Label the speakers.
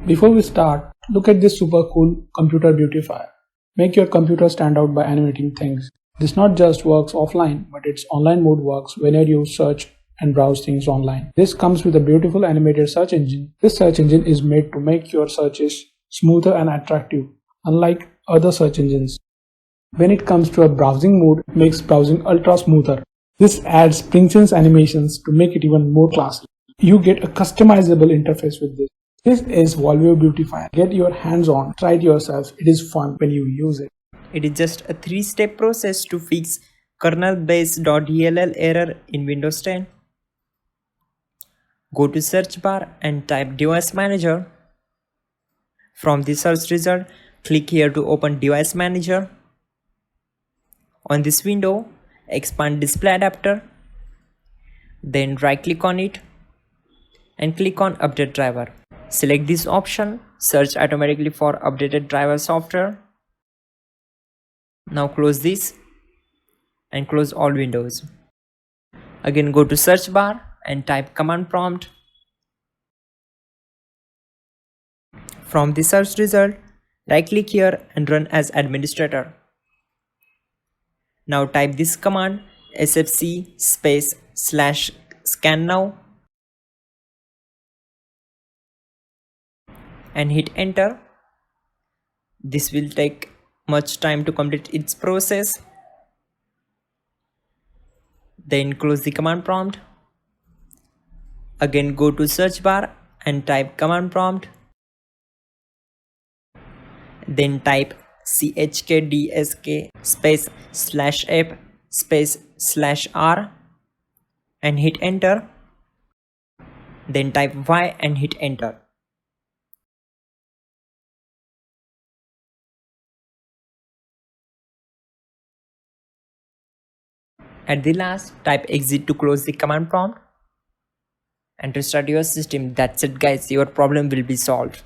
Speaker 1: Before we start, look at this super cool computer beautifier. Make your computer stand out by animating things. This not just works offline, but its online mode works whenever you search and browse things online. This comes with a beautiful animated search engine. This search engine is made to make your searches smoother and attractive, unlike other search engines. When it comes to a browsing mode, it makes browsing ultra smoother. This adds Prince's animations to make it even more classy. You get a customizable interface with this. This is Volvo Beautifier. Get your hands on, try it yourself. It is fun when you use it.
Speaker 2: It is just a 3-step process to fix KernelBase.dll error in Windows 10. Go to search bar and type Device Manager. From the search result, click here to open Device Manager. On this window, expand Display Adapter. Then right click on it and click on Update Driver. Select this option, search automatically for updated driver software. Now close this and close all windows. Again go to search bar and type command prompt. From the search result, right click here and run as administrator. Now type this command sfc /scan now and hit enter. This will take much time to complete its process. Then close the command prompt. Again go to search bar and type command prompt. Then type chkdsk /f /r and hit enter. Then type y and hit enter. At the last, type exit to close the command prompt and restart your system. That's it guys, your problem will be solved.